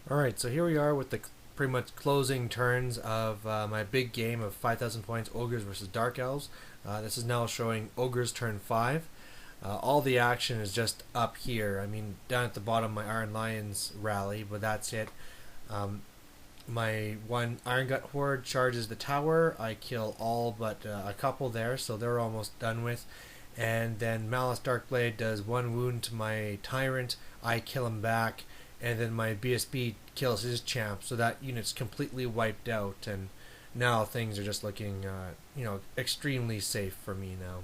Alright, so here we are with the pretty much closing turns of my big game of 5,000 points Ogres versus Dark Elves. This is now showing Ogres turn 5. All the action is just up here. I mean, down at the bottom, my Iron Lions rally, but that's it. My one Iron Gut Horde charges the tower. I kill all but a couple there, so they're almost done with. And then Malice Darkblade does one wound to my Tyrant. I kill him back, and then my BSB kills his champ, so that unit's completely wiped out. And now things are just looking, extremely safe for me now.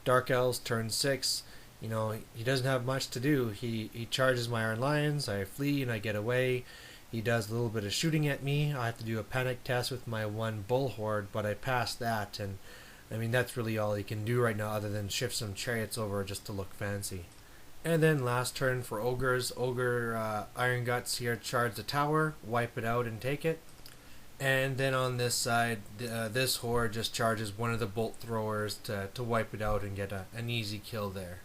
Dark Elves turn 6. He doesn't have much to do. He charges my Iron Lions. I flee and I get away. He does a little bit of shooting at me. I have to do a panic test with my one Bull Horde, but I passed that, and I mean that's really all he can do right now, other than shift some chariots over just to look fancy. And then last turn for Ogres. Ogre Iron Guts here charge the tower, wipe it out and take it. And then on this side, this horde just charges one of the bolt throwers to wipe it out and get an easy kill there.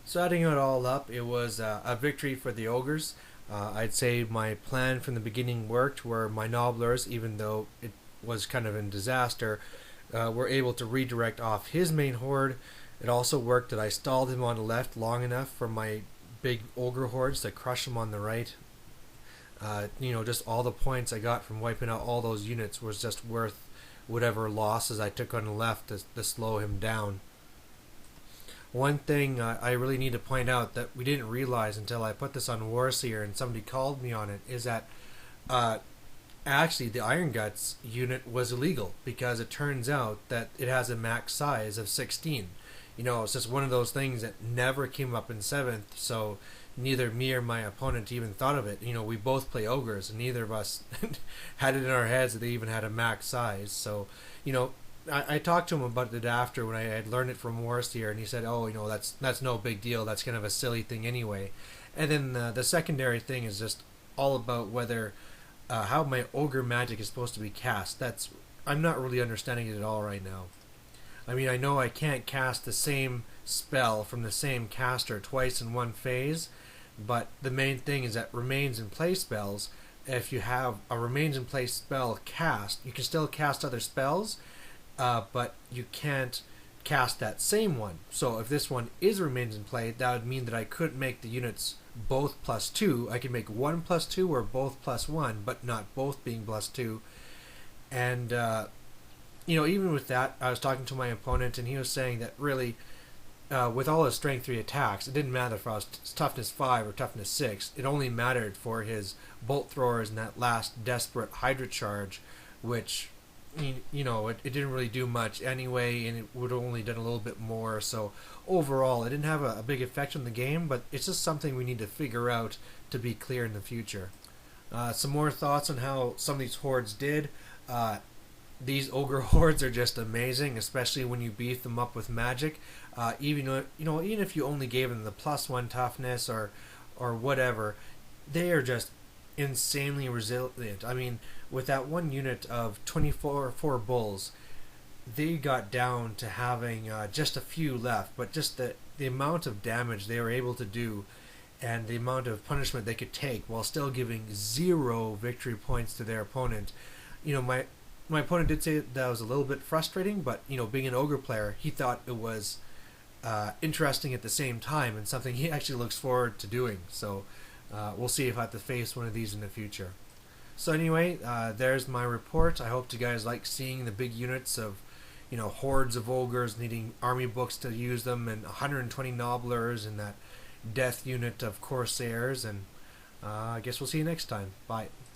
So adding it all up, it was a victory for the Ogres. I'd say my plan from the beginning worked, where my Nobblers, even though it was kind of a disaster, were able to redirect off his main horde. It also worked that I stalled him on the left long enough for my big Ogre hordes to crush him on the right. Just all the points I got from wiping out all those units was just worth whatever losses I took on the left to slow him down. One thing I really need to point out that we didn't realize until I put this on Warseer and somebody called me on it is that actually the Iron Guts unit was illegal, because it turns out that it has a max size of 16. It's just one of those things that never came up in 7th, so neither me or my opponent even thought of it. We both play Ogres, and neither of us had it in our heads that they even had a max size. So, I talked to him about it after, when I had learned it from Warseer, and he said, "Oh, that's no big deal. That's kind of a silly thing anyway." And then the secondary thing is just all about whether how my Ogre magic is supposed to be cast. I'm not really understanding it at all right now. I mean, I know I can't cast the same spell from the same caster twice in one phase, but the main thing is that remains in play spells, if you have a remains in play spell cast, you can still cast other spells, but you can't cast that same one. So if this one is remains in play, that would mean that I couldn't make the units both +2. I could make one +2 or both +1, but not both being +2. And even with that, I was talking to my opponent, and he was saying that really, with all his strength 3 attacks, it didn't matter if I was toughness 5 or toughness 6. It only mattered for his bolt throwers and that last desperate Hydra charge, which, it didn't really do much anyway, and it would have only done a little bit more. So overall, it didn't have a big effect on the game, but it's just something we need to figure out to be clear in the future. Some more thoughts on how some of these hordes did. These Ogre hordes are just amazing, especially when you beef them up with magic. Even if you only gave them the +1 toughness or whatever, they are just insanely resilient. I mean, with that one unit of 24 bulls, they got down to having just a few left, but just the amount of damage they were able to do, and the amount of punishment they could take while still giving 0 victory points to their opponent. My opponent did say that was a little bit frustrating, but being an Ogre player, he thought it was interesting at the same time, and something he actually looks forward to doing. So we'll see if I have to face one of these in the future. So anyway, there's my report. I hope you guys like seeing the big units of hordes of Ogres needing army books to use them, and 120 Nobblers, and that death unit of Corsairs. And I guess we'll see you next time. Bye.